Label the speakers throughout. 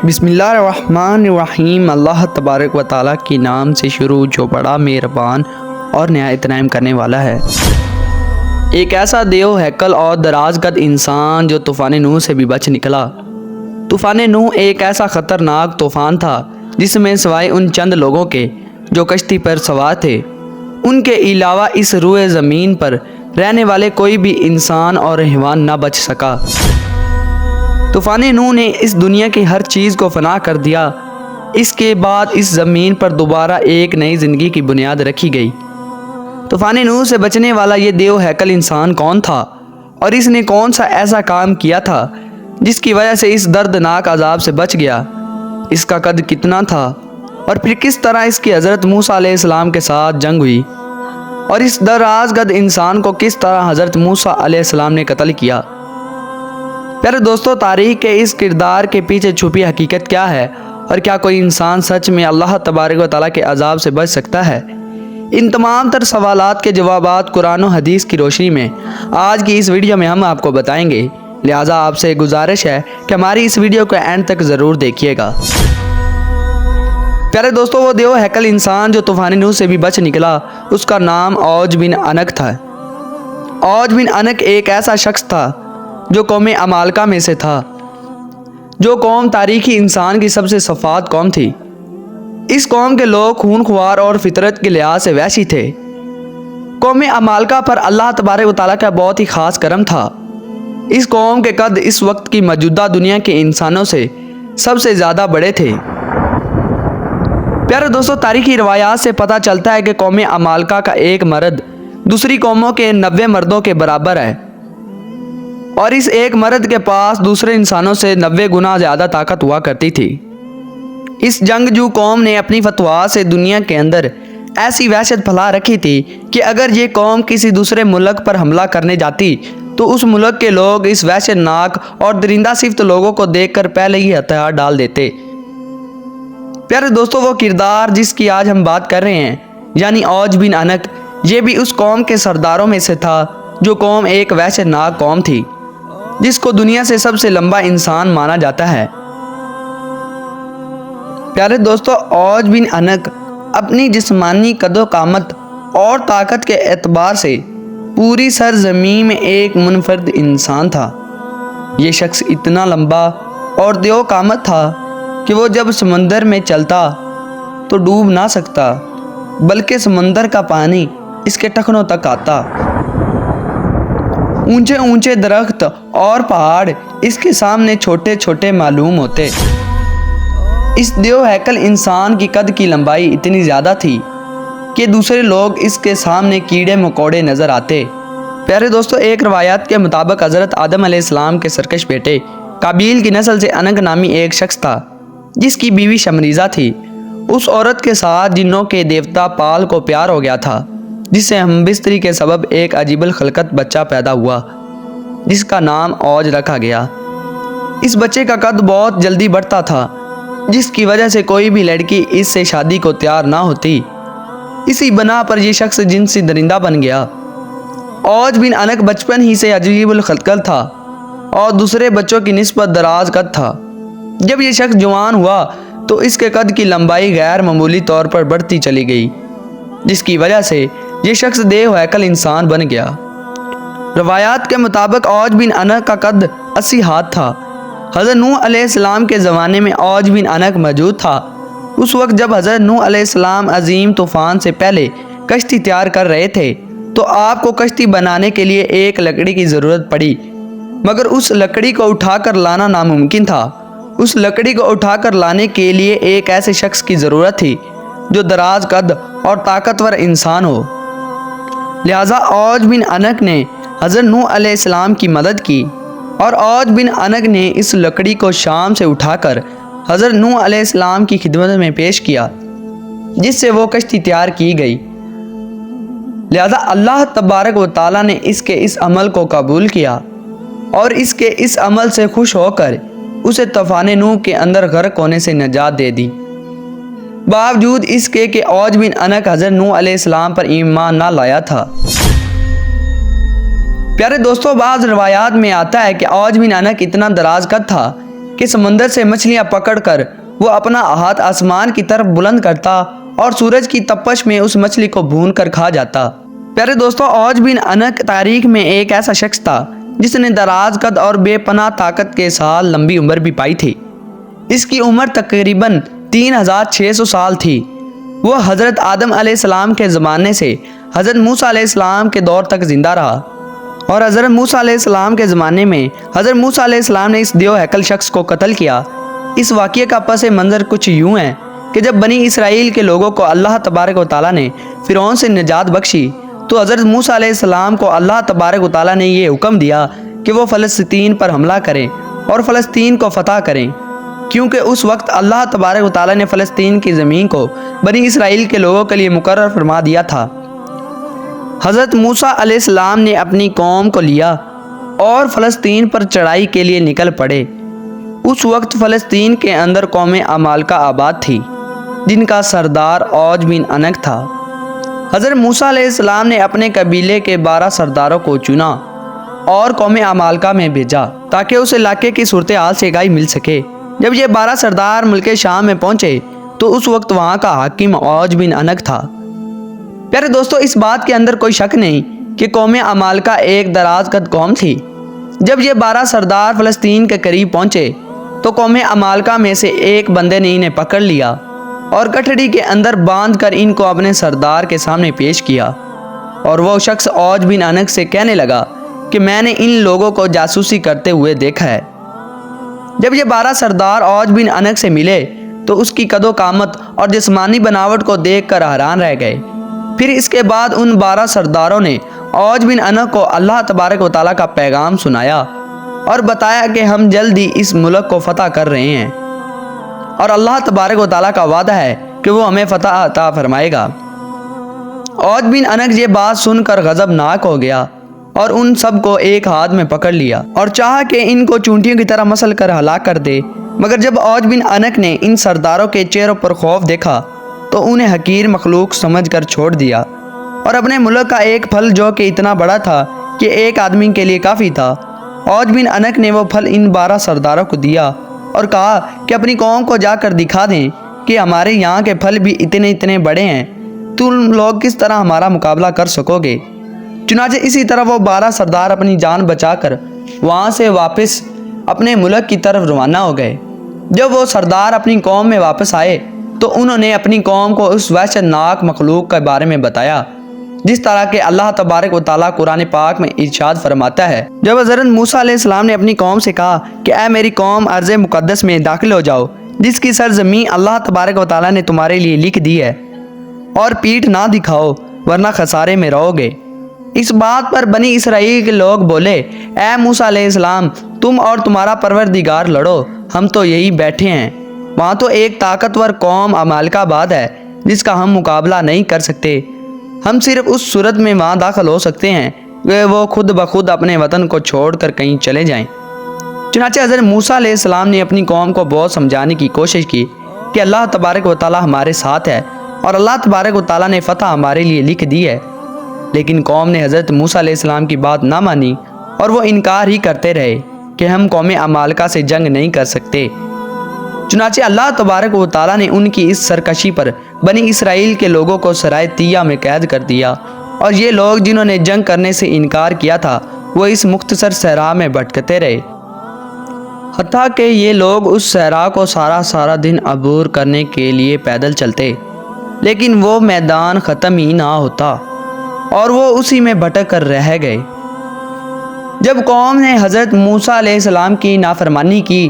Speaker 1: بسم اللہ الرحمن الرحیم۔ اللہ تبارک و تعالیٰ کے نام سے شروع جو بڑا مہربان اور نہایت رحم کرنے والا ہے۔ ایک ایسا دیو ہیکل اور دراز قد انسان جو طوفان نوح سے بھی بچ نکلا۔ طوفان نوح ایک ایسا خطرناک طوفان تھا جس میں سوائے ان چند لوگوں کے جو کشتی پر سوار تھے، ان کے علاوہ اس روئے زمین پر رہنے والے کوئی بھی انسان اور حیوان نہ بچ سکا۔ طوفان نوح نے اس دنیا کی ہر چیز کو فنا کر دیا۔ اس کے بعد اس زمین پر دوبارہ ایک نئی زندگی کی بنیاد رکھی گئی۔ طوفان نوح سے بچنے والا یہ دیو ہیکل انسان کون تھا اور اس نے کون سا ایسا کام کیا تھا جس کی وجہ سے اس دردناک عذاب سے بچ گیا؟ اس کا قد کتنا تھا اور پھر کس طرح اس کی حضرت موسیٰ علیہ السلام کے ساتھ جنگ ہوئی اور اس دراز قد انسان کو کس طرح حضرت موسیٰ علیہ السلام نے قتل کیا؟ پیارے دوستو، تاریخ کے اس کردار کے پیچھے چھپی حقیقت کیا ہے اور کیا کوئی انسان سچ میں اللہ تبارک و تعالیٰ کے عذاب سے بچ سکتا ہے؟ ان تمام تر سوالات کے جوابات قرآن و حدیث کی روشنی میں آج کی اس ویڈیو میں ہم آپ کو بتائیں گے، لہٰذا آپ سے گزارش ہے کہ ہماری اس ویڈیو کو اینڈ تک ضرور دیکھیے گا۔ پیارے دوستو، وہ دیو ہیکل انسان جو طوفان نوح سے بھی بچ نکلا، اس کا نام اوج بن عنق تھا۔ اوج بن عنق ایک ایسا شخص تھا جو قوم عمالقہ میں سے تھا، جو قوم تاریخی انسان کی سب سے صفات قوم تھی۔ اس قوم کے لوگ خون خوار اور فطرت کے لحاظ سے وحشی تھے۔ قوم عمالقہ پر اللہ تبارک و تعالیٰ کا بہت ہی خاص کرم تھا۔ اس قوم کے قد اس وقت کی موجودہ دنیا کے انسانوں سے سب سے زیادہ بڑے تھے۔ پیارے دوستو، تاریخی روایات سے پتہ چلتا ہے کہ قوم عمالقہ کا ایک مرد دوسری قوموں کے 90 مردوں کے برابر ہے، اور اس ایک مرد کے پاس دوسرے انسانوں سے 90 گنا زیادہ طاقت ہوا کرتی تھی۔ اس جنگجو قوم نے اپنی فتوحات سے دنیا کے اندر ایسی وحشت پھیلا رکھی تھی کہ اگر یہ قوم کسی دوسرے ملک پر حملہ کرنے جاتی تو اس ملک کے لوگ اس وحشت ناک اور درندہ صفت لوگوں کو دیکھ کر پہلے ہی ہتھیار ڈال دیتے۔ پیارے دوستو، وہ کردار جس کی آج ہم بات کر رہے ہیں یعنی اوج بن عنق، یہ بھی اس قوم کے سرداروں میں سے تھا، جو قوم ایک وحشت ناک قوم تھی جس کو دنیا سے سب سے لمبا انسان مانا جاتا ہے۔ پیارے دوستو، اوج بن عنق اپنی جسمانی قد و قامت اور طاقت کے اعتبار سے پوری سرزمین میں ایک منفرد انسان تھا۔ یہ شخص اتنا لمبا اور دیو قامت تھا کہ وہ جب سمندر میں چلتا تو ڈوب نہ سکتا، بلکہ سمندر کا پانی اس کے ٹخنوں تک آتا۔ اونچے اونچے درخت اور پہاڑ اس کے سامنے چھوٹے چھوٹے معلوم ہوتے۔ اس دیو ہیکل انسان کی قد کی لمبائی اتنی زیادہ تھی کہ دوسرے لوگ اس کے سامنے کیڑے مکوڑے نظر آتے۔ پیارے دوستو، ایک روایت کے مطابق حضرت آدم علیہ السلام کے سرکش بیٹے قابیل کی نسل سے عنق نامی ایک شخص تھا جس کی بیوی شمریزہ تھی۔ اس عورت کے ساتھ جنوں کے دیوتا پال کو پیار ہو گیا تھا، جس سے ہم بستری کے سبب ایک عجیب الخلقت بچہ پیدا ہوا جس کا نام اوج رکھا گیا۔ اس بچے کا قد بہت جلدی بڑھتا تھا، جس کی وجہ سے کوئی بھی لڑکی اس سے شادی کو تیار نہ ہوتی۔ اسی بنا پر یہ شخص جنسی درندہ بن گیا۔ اوج بن عنق بچپن ہی سے عجیب الخلقت تھا اور دوسرے بچوں کی نسبت دراز قد تھا۔ جب یہ شخص جوان ہوا تو اس کے قد کی لمبائی غیر معمولی طور پر بڑھتی چلی گئی، جس کی وجہ سے یہ شخص دیو ہیکل انسان بن گیا۔ روایات کے مطابق اوج بن عنق کا قد 80 ہاتھ تھا۔ حضرت نوح علیہ السلام کے زمانے میں اوج بن عنق موجود تھا۔ اس وقت جب حضرت نوح علیہ السلام عظیم طوفان سے پہلے کشتی تیار کر رہے تھے تو آپ کو کشتی بنانے کے لیے ایک لکڑی کی ضرورت پڑی، مگر اس لکڑی کو اٹھا کر لانا ناممکن تھا۔ اس لکڑی کو اٹھا کر لانے کے لیے ایک ایسے شخص کی ضرورت تھی جو دراز قد اور طاقتور انسان ہو۔ لہٰذا اوج بن عنق نے حضرت نوح علیہ السلام کی مدد کی اور اوج بن عنق نے اس لکڑی کو شام سے اٹھا کر حضرت نوح علیہ السلام کی خدمت میں پیش کیا، جس سے وہ کشتی تیار کی گئی۔ لہٰذا اللہ تبارک و تعالیٰ نے اس کے اس عمل کو قبول کیا اور اس کے اس عمل سے خوش ہو کر اسے طوفان نوح کے اندر غرق ہونے سے نجات دے دی، باوجود اس کے کہ اوج بن عنق حضرت نوح علیہ السلام پر ایمان نہ لایا تھا۔ پیارے دوستو، بعض روایات میں آتا ہے کہ اوج بن عنق اتنا دراز قد تھا کہ سمندر سے مچھلیاں پکڑ کر وہ اپنا ہاتھ آسمان کی طرف بلند کرتا اور سورج کی تپش میں اس مچھلی کو بھون کر کھا جاتا۔ پیارے دوستو، اوج بن انق تاریخ میں ایک ایسا شخص تھا جس نے دراز قد اور بے پناہ طاقت کے ساتھ لمبی عمر بھی پائی تھی۔ اس کی عمر تقریباً 3600 سال تھی۔ وہ حضرت آدم علیہ السلام کے زمانے سے حضرت موسیٰ علیہ السلام کے دور تک زندہ رہا، اور حضرت موسیٰ علیہ السلام کے زمانے میں حضرت موسیٰ علیہ السلام نے اس دیو ہیکل شخص کو قتل کیا۔ اس واقعے کا پس منظر کچھ یوں ہے کہ جب بنی اسرائیل کے لوگوں کو اللہ تبارک و تعالیٰ نے فرعون سے نجات بخشی تو حضرت موسیٰ علیہ السلام کو اللہ تبارک و تعالیٰ نے یہ حکم دیا کہ وہ فلسطین پر حملہ کریں اور فلسطین کو فتح کریں، کیونکہ اس وقت اللہ تبارک و تعالیٰ نے فلسطین کی زمین کو بنی اسرائیل کے لوگوں کے لیے مقرر فرما دیا تھا۔ حضرت موسیٰ علیہ السلام نے اپنی قوم کو لیا اور فلسطین پر چڑھائی کے لیے نکل پڑے۔ اس وقت فلسطین کے اندر قوم عمالقہ آباد تھی جن کا سردار اوج بن انق تھا۔ حضرت موسیٰ علیہ السلام نے اپنے قبیلے کے 12 سرداروں کو چنا اور قوم عمالقہ میں بھیجا تاکہ اس علاقے کی صورتحال سے آگاہی مل سکے۔ جب یہ 12 سردار ملک شام میں پہنچے تو اس وقت وہاں کا حاکم اوج بن انق تھا۔ پیارے دوستو، اس بات کے اندر کوئی شک نہیں کہ قوم عمالقہ ایک دراز قد قوم تھی۔ جب یہ 12 سردار فلسطین کے قریب پہنچے تو قوم عمالقہ میں سے ایک بندے نے انہیں پکڑ لیا اور گٹھڑی کے اندر باندھ کر ان کو اپنے سردار کے سامنے پیش کیا، اور وہ شخص اوج بن انق سے کہنے لگا کہ میں نے ان لوگوں کو جاسوسی کرتے ہوئے دیکھا ہے۔ جب یہ 12 سردار اوج بن انق سے ملے تو اس کی قد و قامت اور جسمانی بناوٹ کو دیکھ کر حیران رہ گئے۔ پھر اس کے بعد ان 12 سرداروں نے اوج بن انق کو اللہ تبارک و تعالیٰ کا پیغام سنایا اور بتایا کہ ہم جلد ہی اس ملک کو فتح کر رہے ہیں، اور اللہ تبارک و تعالیٰ کا وعدہ ہے کہ وہ ہمیں فتح عطا فرمائے گا۔ اوج بن انق یہ بات سن کر غضبناک ہو گیا اور ان سب کو ایک ہاتھ میں پکڑ لیا اور چاہا کہ ان کو چونٹیوں کی طرح مسل کر ہلاک کر دے، مگر جب اوج بن انق نے ان سرداروں کے چہروں پر خوف دیکھا تو انہیں حقیر مخلوق سمجھ کر چھوڑ دیا، اور اپنے ملک کا ایک پھل جو کہ اتنا بڑا تھا کہ ایک آدمی کے لیے کافی تھا، اوج بن انق نے وہ پھل ان 12 سرداروں کو دیا اور کہا کہ اپنی قوم کو جا کر دکھا دیں کہ ہمارے یہاں کے پھل بھی اتنے بڑے ہیں، تم لوگ کس طرح ہمارا مقابلہ کر سکو گے۔ چنانچہ اسی طرح وہ 12 سردار اپنی جان بچا کر وہاں سے واپس اپنے ملک کی طرف روانہ ہو گئے۔ جب وہ سردار اپنی قوم میں واپس آئے تو انہوں نے اپنی قوم کو اس وحشت ناک مخلوق کے بارے میں بتایا، جس طرح کہ اللہ تبارک و تعالیٰ قرآن پاک میں ارشاد فرماتا ہے۔ جب حضرت موسیٰ علیہ السلام نے اپنی قوم سے کہا کہ اے میری قوم، ارض مقدس میں داخل ہو جاؤ جس کی سرزمین اللہ تبارک و تعالیٰ نے تمہارے لیے لکھ دی ہے، اور پیٹھ نہ دکھاؤ ورنہ خسارے میں رہو گے۔ اس بات پر بنی اسرائیل کے لوگ بولے، اے موسیٰ علیہ السلام، تم اور تمہارا پروردگار لڑو، ہم تو یہی بیٹھے ہیں۔ وہاں تو ایک طاقتور قوم عمالقہ آباد ہے جس کا ہم مقابلہ نہیں کر سکتے۔ ہم صرف اس صورت میں وہاں داخل ہو سکتے ہیں کہ وہ خود بخود اپنے وطن کو چھوڑ کر کہیں چلے جائیں۔ چنانچہ حضرت موسیٰ علیہ السلام نے اپنی قوم کو بہت سمجھانے کی کوشش کی کہ اللہ تبارک و تعالیٰ ہمارے ساتھ ہے اور اللہ تبارک و تعالیٰ نے فتح ہمارے لیے لکھ دی ہے، لیکن قوم نے حضرت موسیٰ علیہ السلام کی بات نہ مانی اور وہ انکار ہی کرتے رہے کہ ہم قوم عمالقہ سے جنگ نہیں کر سکتے۔ چنانچہ اللہ تبارک و تعالیٰ نے ان کی اس سرکشی پر بنی اسرائیل کے لوگوں کو سرائے طیہ میں قید کر دیا، اور یہ لوگ جنہوں نے جنگ کرنے سے انکار کیا تھا وہ اس مختصر صحرا میں بھٹکتے رہے، حتیٰ کہ یہ لوگ اس صحرا کو سارا دن عبور کرنے کے لیے پیدل چلتے، لیکن وہ میدان ختم ہی نہ ہوتا اور وہ اسی میں بھٹک کر رہ گئے۔ جب قوم نے حضرت موسیٰ علیہ السلام کی نافرمانی کی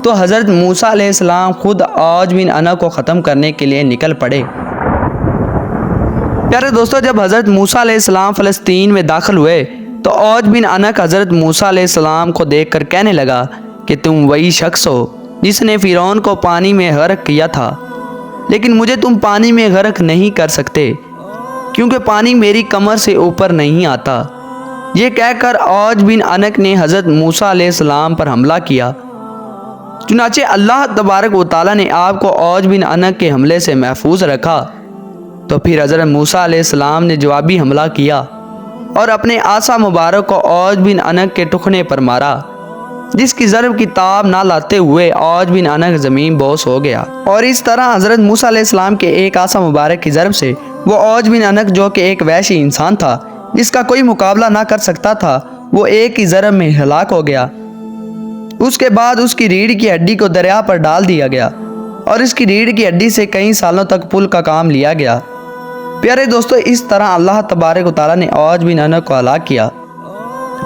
Speaker 1: تو حضرت موسیٰ علیہ السلام خود اوج بن انق کو ختم کرنے کے لیے نکل پڑے۔ پیارے دوستو، جب حضرت موسیٰ علیہ السلام فلسطین میں داخل ہوئے تو اوج بن انق حضرت موسیٰ علیہ السلام کو دیکھ کر کہنے لگا کہ تم وہی شخص ہو جس نے فرعون کو پانی میں غرق کیا تھا، لیکن مجھے تم پانی میں غرق نہیں کر سکتے کیونکہ پانی میری کمر سے اوپر نہیں آتا۔ یہ کہہ کر اوج بن انق نے حضرت موسیٰ علیہ السلام پر حملہ کیا۔ چنانچہ اللہ تبارک و تعالیٰ نے آپ کو اوج بن انق کے حملے سے محفوظ رکھا، تو پھر حضرت موسیٰ علیہ السلام نے جوابی حملہ کیا اور اپنے عصا مبارک کو اوج بن انق کے ٹخنے پر مارا، جس کی ضرب کی تاب نہ لاتے ہوئے اوج بن انق زمین بوس ہو گیا، اور اس طرح حضرت موسیٰ علیہ السلام کے ایک عصا مبارک کی ضرب سے وہ اوج بن انق جو کہ ایک وحشی انسان تھا جس کا کوئی مقابلہ نہ کر سکتا تھا، وہ ایک ہی ضرب میں ہلاک ہو گیا۔ اس کے بعد اس کی ریڑھ کی ہڈی کو دریا پر ڈال دیا گیا اور اس کی ریڑھ کی ہڈی سے کئی سالوں تک پل کا کام لیا گیا۔ پیارے دوستو، اس طرح اللہ تبارک و تعالیٰ نے اوج بن انق کو ہلاک کیا۔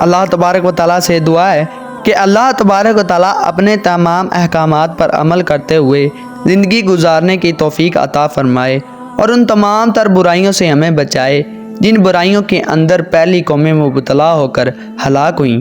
Speaker 1: اللہ تبارک و تعالیٰ سے دعا ہے کہ اللہ تبارک و تعالیٰ اپنے تمام احکامات پر عمل کرتے ہوئے زندگی گزارنے کی توفیق عطا فرمائے اور ان تمام تر برائیوں سے ہمیں بچائے جن برائیوں کے اندر پہلی قومیں مبتلا ہو کر ہلاک ہوئیں۔